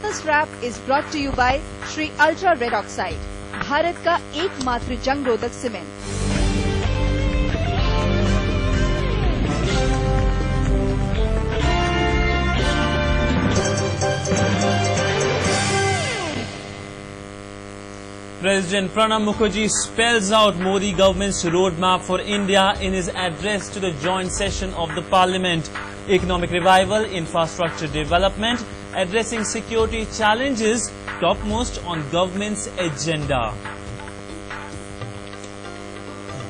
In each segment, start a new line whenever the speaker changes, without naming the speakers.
Business Wrap is brought to you by Shri Ultra Red Oxide, Bharat का एकमात्र जंग रोधक cement.
President Pranab Mukherjee spells out Modi government's roadmap for India in his address to the joint session of the Parliament. Economic revival, infrastructure development, addressing security challenges topmost on government's agenda.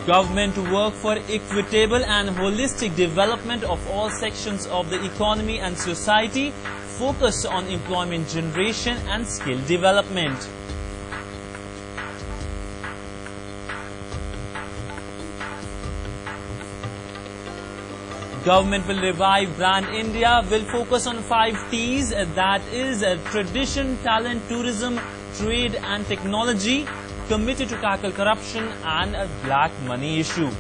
Government to work for equitable and holistic development of all sections of the economy and society, focus on employment generation and skill development. Government will revive Brand India, will focus on 5 T's, that is tradition, talent, tourism, trade and technology, committed to tackle corruption and a black money issue.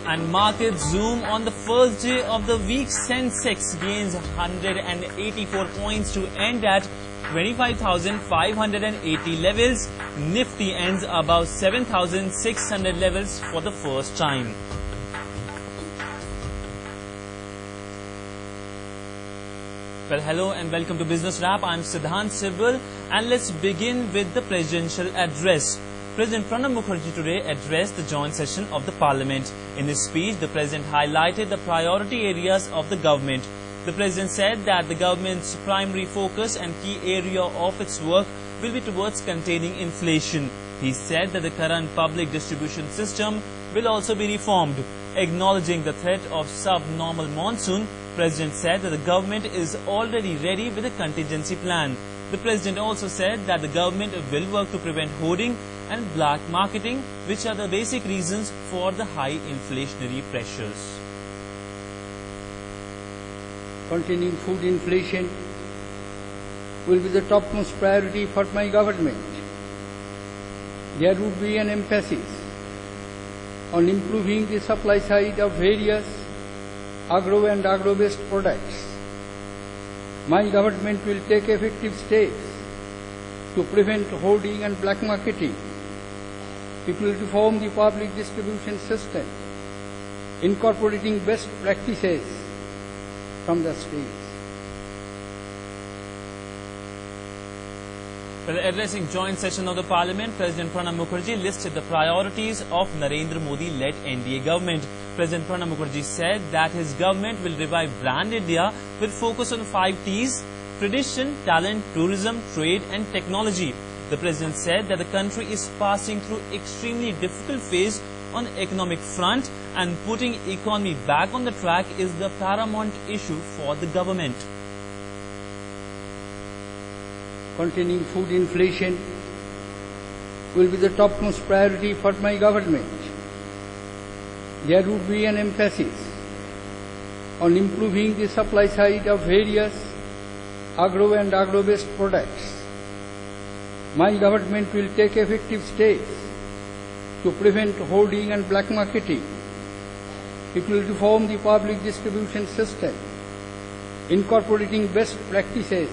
And markets zoom on the first day of the week. Sensex gains 184 points to end at 25,580 levels. Nifty ends above 7,600 levels for the first time. Well, hello and welcome to Business Wrap. I'm Sidhant, Sibal, and let's begin with the presidential address. President Pranab Mukherjee today addressed the joint session of the Parliament. In his speech, the President highlighted the priority areas of the government. The President said that the government's primary focus and key area of its work will be towards containing inflation. He said that the current public distribution system will also be reformed. Acknowledging the threat of subnormal monsoon, President said that the government is already ready with a contingency plan. The President also said that the government will work to prevent hoarding and black marketing, which are the basic reasons for the high inflationary pressures.
Containing food inflation will be the topmost priority for my government. There would be an emphasis on improving the supply side of various agro and agro-based products. My government will take effective steps to prevent hoarding and black marketing. It will reform the public distribution system, incorporating best practices from the states.
While addressing joint session of the Parliament, President Pranab Mukherjee listed the priorities of Narendra Modi-led NDA government. President Pranab Mukherjee said that his government will revive Brand India with focus on 5 T's, tradition, talent, tourism, trade and technology. The President said that the country is passing through extremely difficult phase on economic front and putting economy back on the track is the paramount issue for the government.
Containing food inflation will be the topmost priority for my government. There would be an emphasis on improving the supply side of various agro and agro-based products. My government will take effective steps to prevent hoarding and black marketing. It will reform the public distribution system, incorporating best practices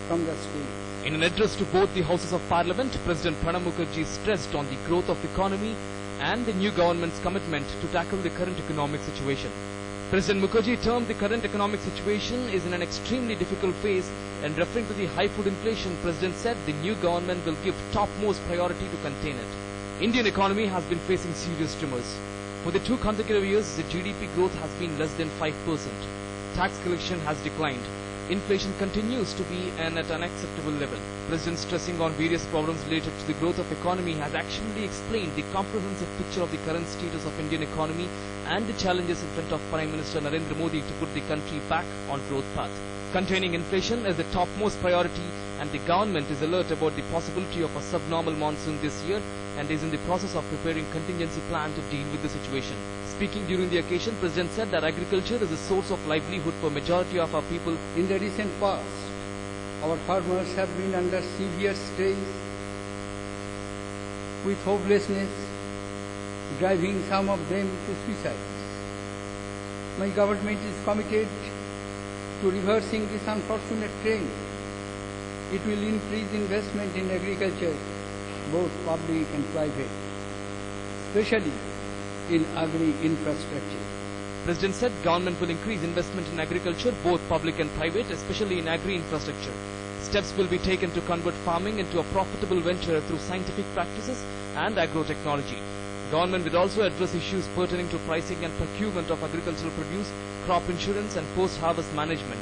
from the state.
In an address to both the Houses of Parliament, President Pranab Mukherjee stressed on the growth of economy and the new government's commitment to tackle the current economic situation. President Mukherjee termed the current economic situation is in an extremely difficult phase, and referring to the high food inflation, President said the new government will give topmost priority to contain it. Indian economy has been facing serious tremors. For the 2 consecutive years, the GDP growth has been less than 5%. Tax collection has declined. Inflation continues to be at an unacceptable level. President stressing on various problems related to the growth of economy has actually explained the comprehensive picture of the current status of Indian economy and the challenges in front of Prime Minister Narendra Modi to put the country back on growth path. Containing inflation is the topmost priority, and the government is alert about the possibility of a subnormal monsoon this year and is in the process of preparing contingency plan to deal with the situation. Speaking during the occasion, President said that agriculture is a source of livelihood for majority of our people.
In the recent past, our farmers have been under severe strain with hopelessness, driving some of them to suicide. My government is committed to reversing this unfortunate trend. It will increase investment in agriculture, both public and private, especially in agri-infrastructure.
President said government will increase investment in agriculture, both public and private, especially in agri-infrastructure. Steps will be taken to convert farming into a profitable venture through scientific practices and agro-technology. Government will also address issues pertaining to pricing and procurement of agricultural produce, crop insurance and post-harvest management.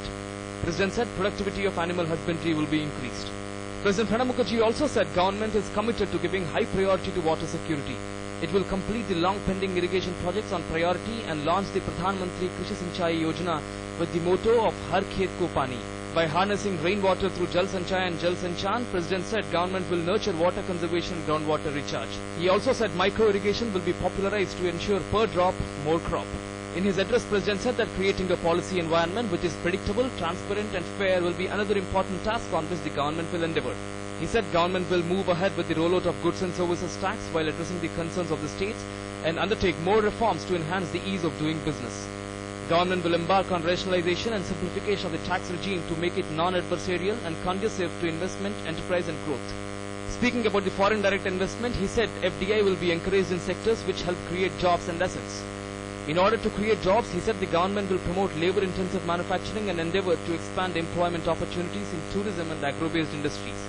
President said productivity of animal husbandry will be increased. President Pranab Mukherjee also said government is committed to giving high priority to water security. It will complete the long-pending irrigation projects on priority and launch the Pradhan Mantri Krishi Sinchai Yojana with the motto of Har Khet Ko Pani. By harnessing rainwater through Jal Sanchaya and Jal Sanchan, President said government will nurture water conservation and groundwater recharge. He also said micro-irrigation will be popularized to ensure per drop, more crop. In his address, President said that creating a policy environment which is predictable, transparent and fair will be another important task on which the government will endeavour. He said government will move ahead with the rollout of goods and services tax while addressing the concerns of the states and undertake more reforms to enhance the ease of doing business. Government will embark on rationalization and simplification of the tax regime to make it non-adversarial and conducive to investment, enterprise and growth. Speaking about the foreign direct investment, he said FDI will be encouraged in sectors which help create jobs and assets. In order to create jobs, he said the government will promote labour-intensive manufacturing and endeavour to expand employment opportunities in tourism and agro-based industries.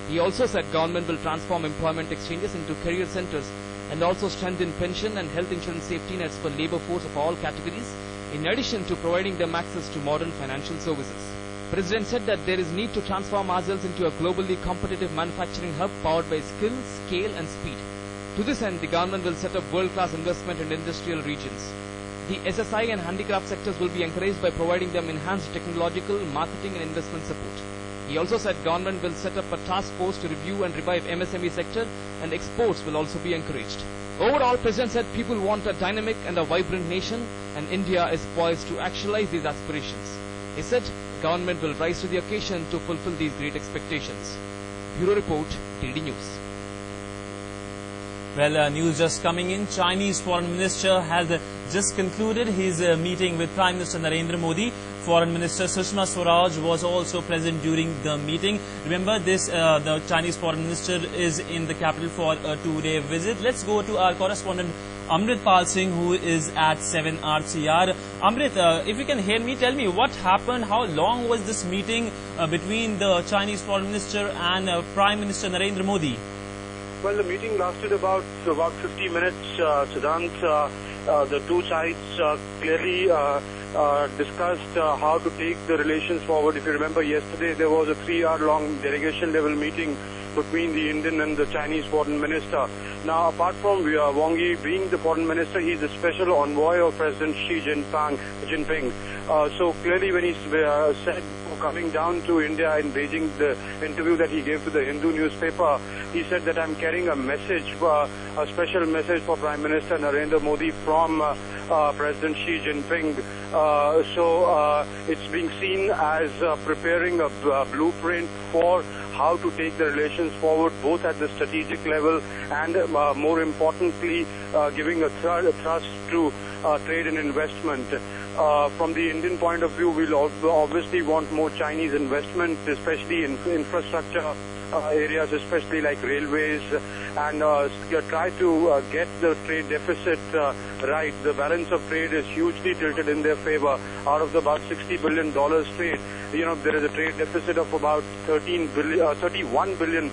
He also said government will transform employment exchanges into career centres and also strengthen pension and health insurance safety nets for labour force of all categories, in addition to providing them access to modern financial services. President said that there is need to transform ourselves into a globally competitive manufacturing hub powered by skill, scale and speed. To this end, the government will set up world-class investment in industrial regions. The SSI and handicraft sectors will be encouraged by providing them enhanced technological, marketing and investment support. He also said government will set up a task force to review and revive MSME sector and exports will also be encouraged. Overall, President said people want a dynamic and a vibrant nation and India is poised to actualize these aspirations. He said government will rise to the occasion to fulfill these great expectations. Bureau Report, DD News.
Well, news just coming in. Chinese Foreign Minister has just concluded his meeting with Prime Minister Narendra Modi. Foreign Minister Sushma Swaraj was also present during the meeting. Remember this, the Chinese Foreign Minister is in the capital for a 2-day visit. Let's go to our correspondent Amrit Pal Singh, who is at 7 RCR. Amrit, if you can hear me, tell me what happened, how long was this meeting between the Chinese Foreign Minister and Prime Minister Narendra Modi?
Well, the meeting lasted about 50 minutes, Sidhant. The two sides clearly discussed how to take the relations forward. If you remember, yesterday there was a 3-hour-long delegation-level meeting between the Indian and the Chinese Foreign Minister. Now, apart from Wang Yi being the Foreign Minister, he's a special envoy of President Xi Jinping. So clearly when he said coming down to India in Beijing, the interview that he gave to the Hindu newspaper, he said that I'm carrying a message, a special message for Prime Minister Narendra Modi from President Xi Jinping. So it's being seen as preparing a blueprint for how to take the relations forward, both at the strategic level and more importantly, giving a thrust to trade and investment. From the Indian point of view, we'll obviously want more Chinese investment, especially in infrastructure areas, especially like railways, and try to get the trade deficit right. The balance of trade is hugely tilted in their favor. Out of about $60 billion trade, there is a trade deficit of about $31 billion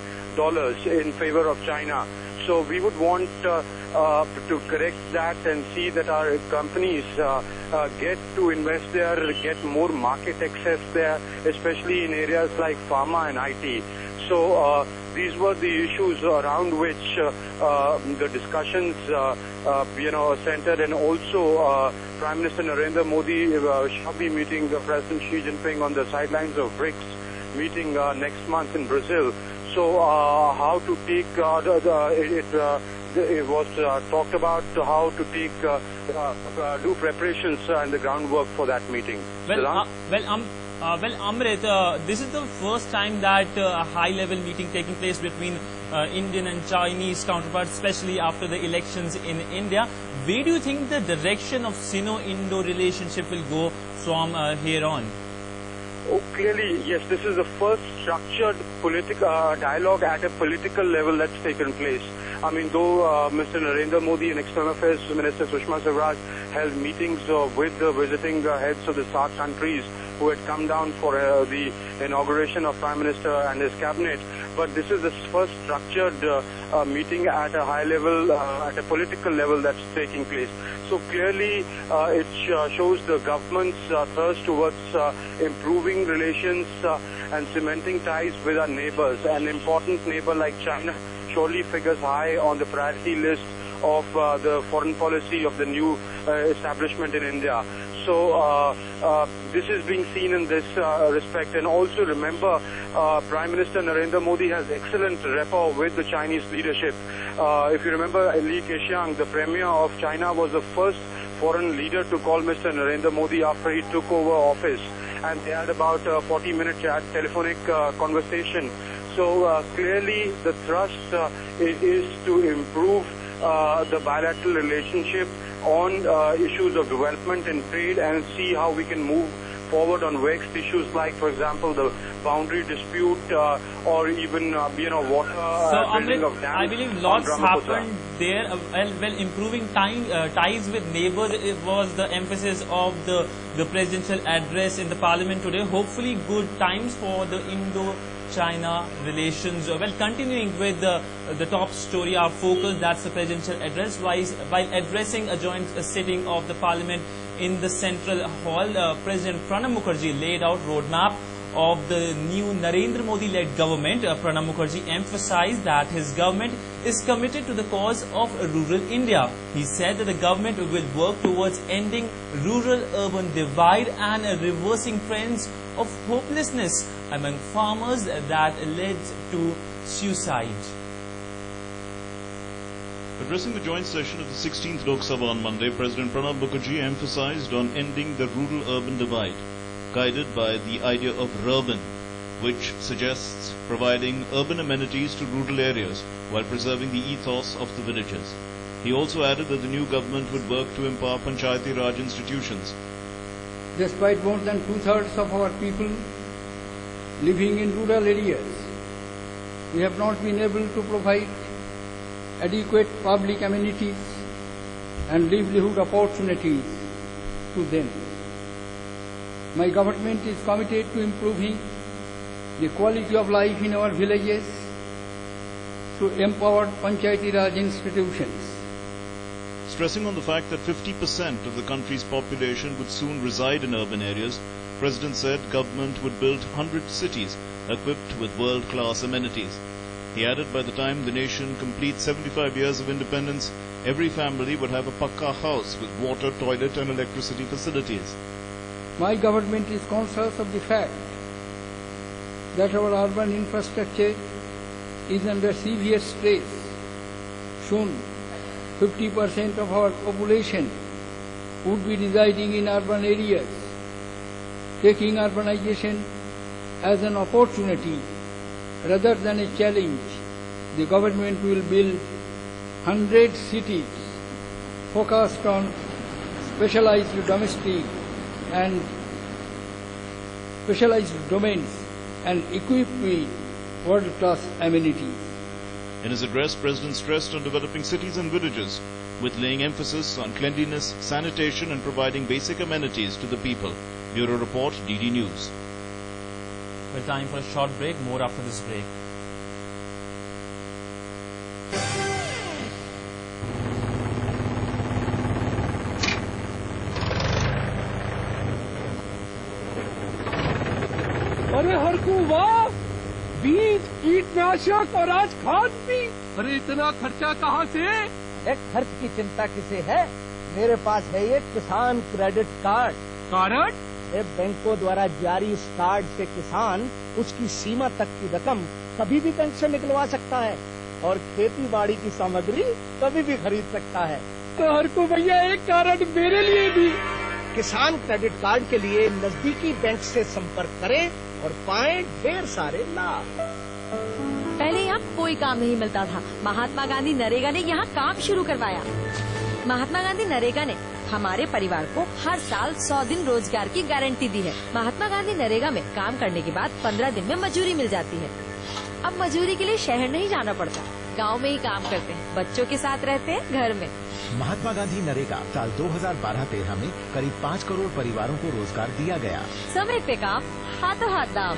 in favor of China. So we would want to correct that and see that our companies get to invest there, get more market access there, especially in areas like pharma and IT. So these were the issues around which the discussions, centered, and also Prime Minister Narendra Modi shall be meeting President Xi Jinping on the sidelines of BRICS meeting next month in Brazil. So how to take it was talked about how to take do preparations and the groundwork for that meeting.
Well, Amrit, this is the first time that a high-level meeting taking place between Indian and Chinese counterparts, especially after the elections in India. where do you think the direction of Sino-Indo relationship will go from here on?
Oh, clearly, yes, this is the first structured political dialogue at a political level that's taken place. I mean, though Mr. Narendra Modi and External Affairs Minister Sushma Swaraj held meetings with the visiting heads of the SAARC countries who had come down for the inauguration of Prime Minister and his cabinet, but this is the first structured meeting at a high level, at a political level that's taking place. So clearly, it shows the government's thirst towards improving relations and cementing ties with our neighbors. An important neighbor like China surely figures high on the priority list of the foreign policy of the new establishment in India. So this is being seen in this respect. And also remember, Prime Minister Narendra Modi has excellent rapport with the Chinese leadership. If you remember, Li Keqiang, the Premier of China, was the first foreign leader to call Mr. Narendra Modi after he took over office. And they had about a 40-minute telephonic conversation. So clearly the thrust is to improve the bilateral relationship on issues of development and trade, and see how we can move forward on vexed issues like, for example, the boundary dispute or even, water building of dams.
I believe lots happened there. Well, improving ties with neighbors was the emphasis of the presidential address in the parliament today. Hopefully good times for the Indo-China relations. Well, continuing with the top story, our focus, that's the presidential address. While addressing a joint sitting of the parliament in the central hall, President Pranab Mukherjee laid out roadmap of the new Narendra Modi-led government. Pranab Mukherjee emphasized that his government is committed to the cause of rural India. He said that the government will work towards ending rural-urban divide and reversing trends of hopelessness among farmers that led to suicide.
Addressing the joint session of the 16th Lok Sabha on Monday, President Pranab Mukherjee emphasized on ending the rural-urban divide, guided by the idea of Rurban, which suggests providing urban amenities to rural areas while preserving the ethos of the villages. He also added that the new government would work to empower Panchayati Raj institutions.
Despite more than two-thirds of our people living in rural areas, we have not been able to provide adequate public amenities and livelihood opportunities to them. My government is committed to improving the quality of life in our villages through empowered Panchayati Raj institutions.
Stressing on the fact that 50% of the country's population would soon reside in urban areas, President said government would build 100 cities equipped with world-class amenities. He added by the time the nation completes 75 years of independence, every family would have a pakka house with water, toilet and electricity facilities.
My government is conscious of the fact that our urban infrastructure is under severe stress. Soon, 50% of our population would be residing in urban areas. Taking urbanization as an opportunity rather than a challenge, the government will build 100 cities focused on specialized domestic and specialized domains and equipped with world-class amenities.
In his address, President stressed on developing cities and villages, with laying emphasis on cleanliness, sanitation and providing basic amenities to the people. Bureau Report, DD News.
Well, time for a short break. More after this break.
अरे हरकू वाह, बीज, कीटनाशक और आज खाद भी। अरे इतना खर्चा कहाँ से?
एक खर्च की चिंता किसे है? मेरे पास है ये किसान क्रेडिट कार्ड।
कार्ड?
ये बैंकों द्वारा जारी इस कार्ड से किसान उसकी सीमा तक की रकम कभी भी बैंक से निकलवा सकता है और खेती बाड़ी की सामग्री कभी भी खरीद सकता है।
तो हरकू भैया एक कार्ड मेरे लिए भी।
किसान क्रेडिट कार्ड के लिए नजदीकी बैंक से संपर्क करें और पाएं ढेर सारे लाभ।
पहले यहाँ कोई काम नहीं मिलता था। महात्मा गांधी नरेगा ने यहाँ काम शुरू करवाया। महात्मा गांधी नरेगा ने हमारे परिवार को हर साल 100 दिन रोजगार की गारंटी दी है। महात्मा गांधी नरेगा में काम करने के बाद 15 दिन में मजदूरी मिल जाती है। अब मजदूरी के लिए शहर नहीं जाना पड़ता, गांव में ही काम करते हैं, बच्चों के साथ रहते हैं घर में।
महात्मा गांधी नरेगा साल 2012-13 में करीब 5 करोड़ परिवारों को रोजगार दिया गया।
समय पे काम, हाथों हाथ दाम।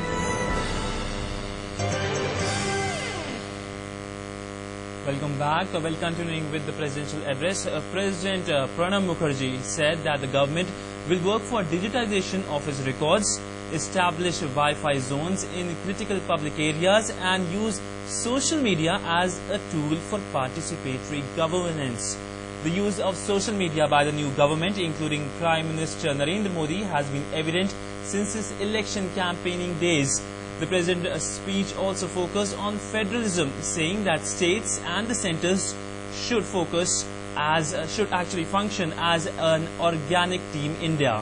Welcome back. Well, continuing with the presidential address, President Pranab Mukherjee said that the government will work for digitization of its records, establish Wi-Fi zones in critical public areas and use social media as a tool for participatory governance. The use of social media by the new government, including Prime Minister Narendra Modi, has been evident since his election campaigning days. The President's speech also focused on federalism, saying that states and the centres should actually function as an organic team India.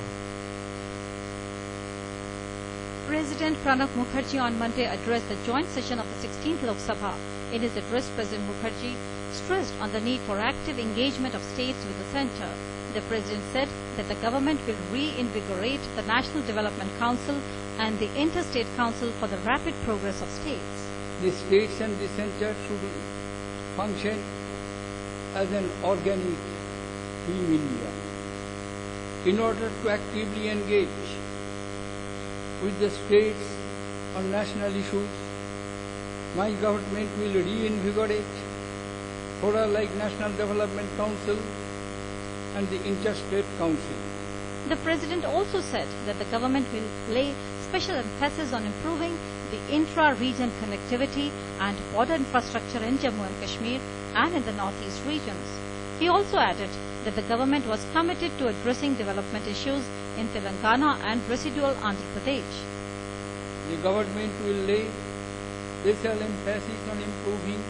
President Pranab Mukherjee on Monday addressed the joint session of the 16th Lok Sabha. In his address, President Mukherjee stressed on the need for active engagement of states with the centre. The President said that the government will reinvigorate the National Development Council and the Interstate Council for the rapid progress of states.
The states and the centre should function as an organic team India. In order to actively engage with the states on national issues, my government will reinvigorate fora like National Development Council and the Interstate Council.
The President also said that the government will lay special emphasis on improving the intra-region connectivity and border infrastructure in Jammu and Kashmir and in the northeast regions. He also added that the government was committed to addressing development issues in Telangana and residual Andhra Pradesh.
The government will lay special emphasis on improving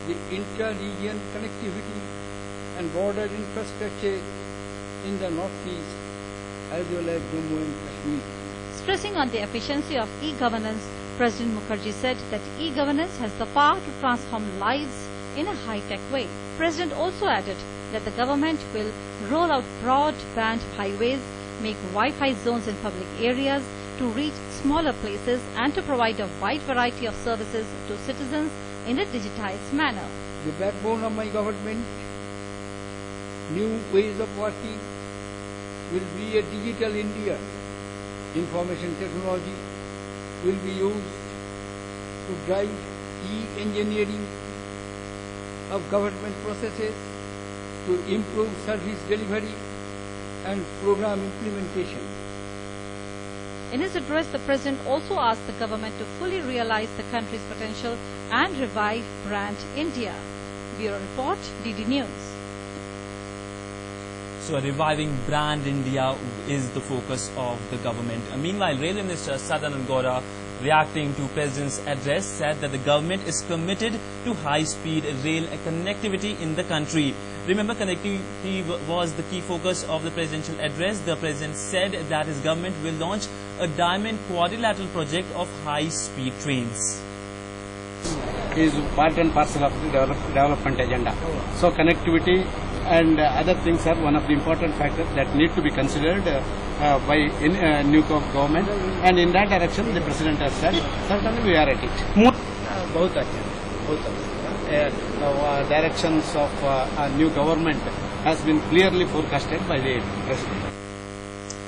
the intra-region connectivity and border infrastructure in the northeast as well as Jammu and Kashmir.
Stressing on the efficiency of e-governance, President Mukherjee said that e-governance has the power to transform lives in a high-tech way. President also added that the government will roll out broadband highways, make Wi-Fi zones in public areas to reach smaller places and to provide a wide variety of services to citizens in a digitized manner.
The backbone of my government, new ways of working, will be a digital India. Information technology will be used to drive e-engineering of government processes, to improve service delivery and program implementation.
In his address, the President also asked the government to fully realize the country's potential and revive Brand India. Bureau Report, DD News.
So reviving Brand India is the focus of the government. Meanwhile, Railway Minister Sidhant, reacting to President's address, said that the government is committed to high-speed rail connectivity in the country. Remember, connectivity was the key focus of the presidential address. The President said that his government will launch a diamond quadrilateral project of high-speed trains.
Is part and parcel of the development agenda. So connectivity and other things are one of the important factors that need to be considered by new government, and in that direction the President has said certainly we are at it. Directions of a new government has been clearly forecasted by the President.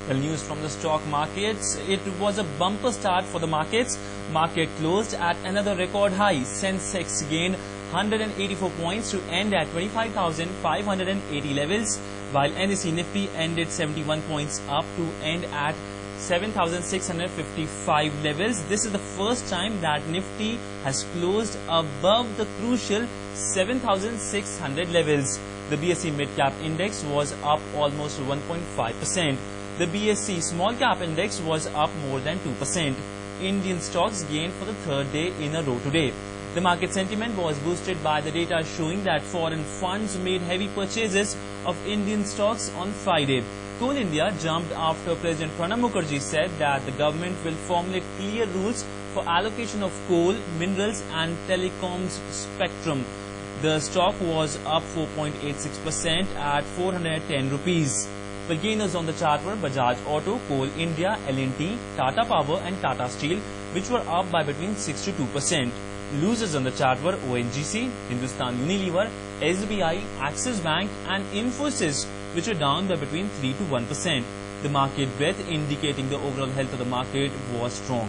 Well, news from the stock markets. It was a bumper start for the markets. Market closed at another record high. Sensex gained 184 points to end at 25,580 levels, while NSE Nifty ended 71 points up to end at 7,655 levels. This is the first time that Nifty has closed above the crucial 7,600 levels. The BSE Mid Cap Index was up almost 1.5%. The BSE Small Cap Index was up more than 2%. Indian stocks gained for the third day in a row today. The market sentiment was boosted by the data showing that foreign funds made heavy purchases of Indian stocks on Friday. Coal India jumped after President Pranab Mukherjee said that the government will formulate clear rules for allocation of coal, minerals and telecoms spectrum. The stock was up 4.86% at 410 rupees. The gainers on the chart were Bajaj Auto, Coal India, L&T, Tata Power and Tata Steel, which were up by between 6 to 2%. Losers on the chart were ONGC, Hindustan Unilever, SBI, Axis Bank and Infosys, which were down by between 3 to 1%. The market breadth indicating the overall health of the market was strong.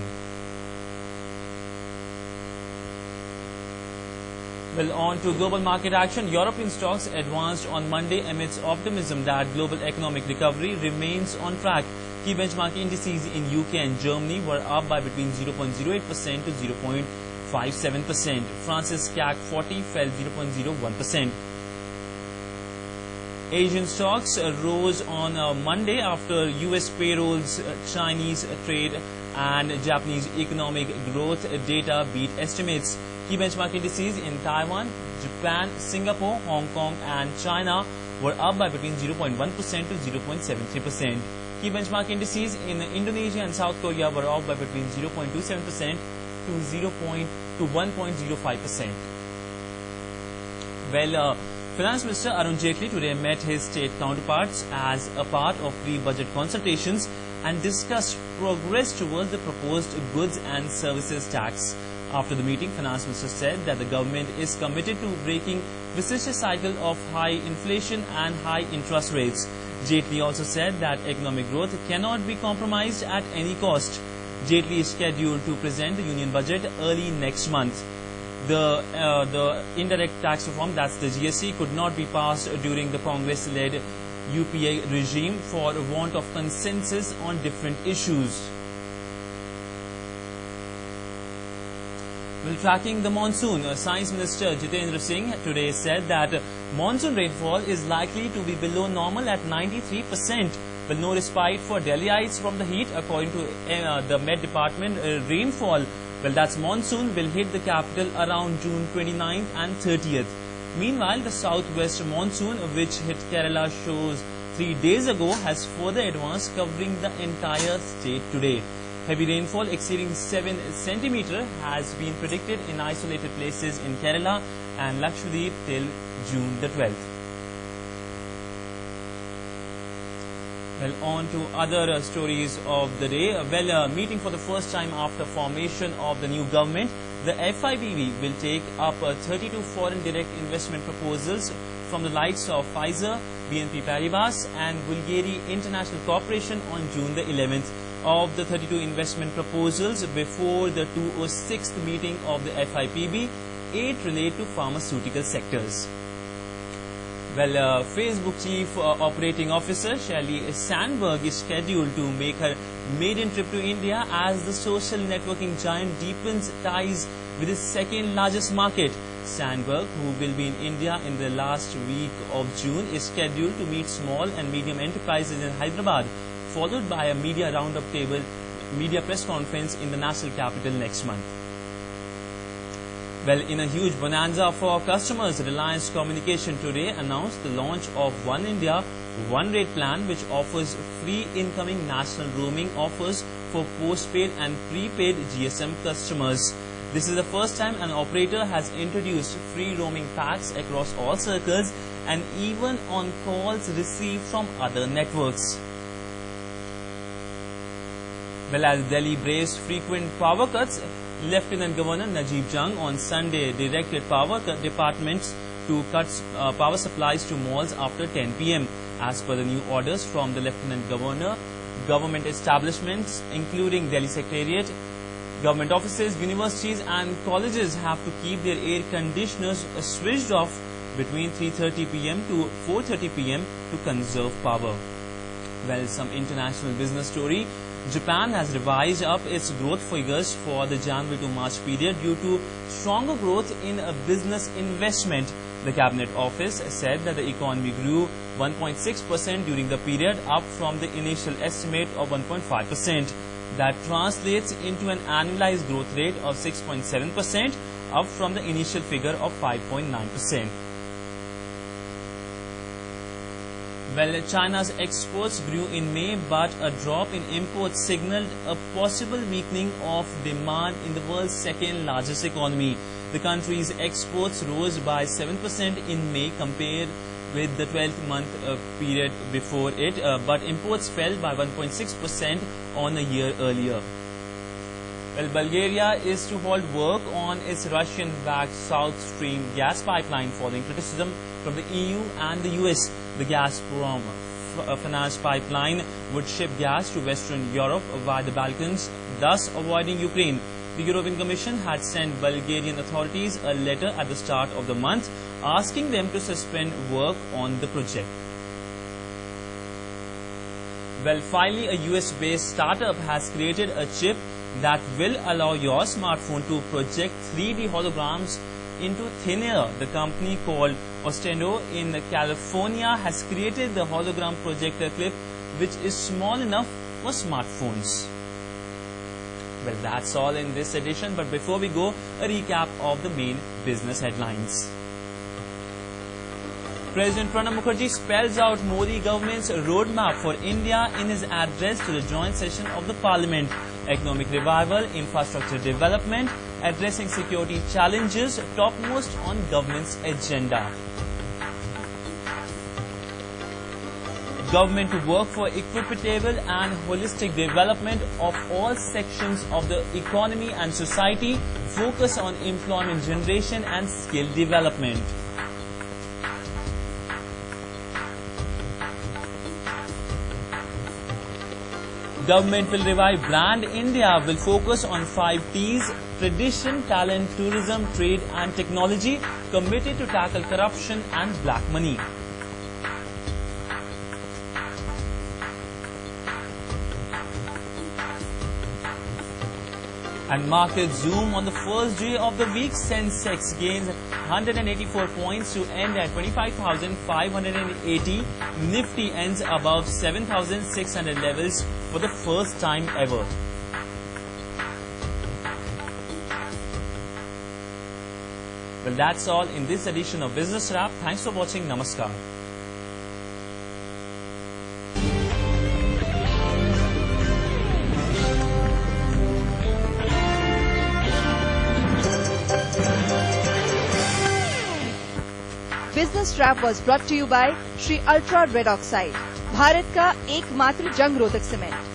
Well, on to global market action. European stocks advanced on Monday amidst optimism that global economic recovery remains on track. Key benchmark indices in UK and Germany were up by between 0.08% to 0.57%. France's CAC 40 fell 0.01%. Asian stocks rose on Monday after US payrolls, Chinese trade and Japanese economic growth data beat estimates. Key benchmark indices in Taiwan, Japan, Singapore, Hong Kong and China were up by between 0.1% to 0.73%. Key benchmark indices in Indonesia and South Korea were up by between 0.27% to 1.05%. Well, Finance Minister Arun Jaitley today met his state counterparts as a part of pre-budget consultations and discussed progress towards the proposed goods and services tax. After the meeting, Finance Minister said that the government is committed to breaking the vicious cycle of high inflation and high interest rates. Jaitley also said that economic growth cannot be compromised at any cost. Jaitley is scheduled to present the union budget early next month. The indirect tax reform, that's the GST, could not be passed during the Congress-led UPA regime for want of consensus on different issues. Well, tracking the monsoon, Science Minister Jitendra Singh today said that monsoon rainfall is likely to be below normal at 93%, but no respite for Delhiites from the heat. According to the Met Department, rainfall, well, that's monsoon, will hit the capital around June 29th and 30th. Meanwhile, the southwest monsoon, which hit Kerala shows 3 days ago, has further advanced, covering the entire state today. Heavy rainfall exceeding 7 centimeters has been predicted in isolated places in Kerala and Lakshadweep till June the 12th. Well, on to other stories of the day. Well, meeting for the first time after formation of the new government, the FIPB will take up 32 foreign direct investment proposals from the likes of Pfizer, BNP Paribas and Bulgari International Corporation on June the 11th. Of the 32 investment proposals before the 206th meeting of the FIPB, 8 relate to pharmaceutical sectors. Well, Facebook Chief Operating Officer Sheryl Sandberg is scheduled to make her maiden trip to India as the social networking giant deepens ties with its second largest market. Sandberg, who will be in India in the last week of June, is scheduled to meet small and medium enterprises in Hyderabad, followed by a media roundup table media press conference in the national capital next month. Well, in a huge bonanza for customers, Reliance Communication today announced the launch of One India, One Rate plan, which offers free incoming national roaming offers for postpaid and prepaid GSM customers. This is the first time an operator has introduced free roaming packs across all circles and even on calls received from other networks. Well, as Delhi braced frequent power cuts, Lieutenant Governor Najib Jung on Sunday directed power departments to cut power supplies to malls after 10 p.m. As per the new orders from the Lieutenant Governor, government establishments, including Delhi Secretariat, government offices, universities and colleges have to keep their air conditioners switched off between 3:30 p.m. to 4:30 p.m. to conserve power. Well, some international business story. Japan has revised up its growth figures for the January to March period due to stronger growth in business investment. The Cabinet Office said that the economy grew 1.6% during the period, up from the initial estimate of 1.5%. That translates into an annualized growth rate of 6.7%, up from the initial figure of 5.9%. Well, China's exports grew in May, but a drop in imports signaled a possible weakening of demand in the world's second largest economy. The country's exports rose by 7% in May compared with the 12-month period before it, but imports fell by 1.6% on a year earlier. Well, Bulgaria is to halt work on its Russian-backed South Stream gas pipeline following criticism from the EU and the US. The Gazprom finance pipeline would ship gas to Western Europe via the Balkans, thus avoiding Ukraine. The European Commission had sent Bulgarian authorities a letter at the start of the month asking them to suspend work on the project. Well, finally, a US-based startup has created a chip that will allow your smartphone to project 3D holograms into thin air. The company called Ostendo in California has created the hologram projector clip, which is small enough for smartphones. Well, that's all in this edition, but before we go, a recap of the main business headlines. President Pranab Mukherjee spells out Modi government's roadmap for India in his address to the joint session of the Parliament. Economic revival, infrastructure development, addressing security challenges topmost on government's agenda. Government to work for equitable and holistic development of all sections of the economy and society, focus on employment generation and skill development. Government will revive Brand India, will focus on 5 T's, tradition, talent, tourism, trade and technology, committed to tackle corruption and black money. And markets zoom on the first day of the week. Sensex gains 184 points to end at 25,580. Nifty ends above 7,600 levels for the first time ever. Well, that's all in this edition of Business Wrap. Thanks for watching. Namaskar.
Business rap was brought to you by Shri ultra red oxide, Bharat का एकमात्र जंग रोधक cement.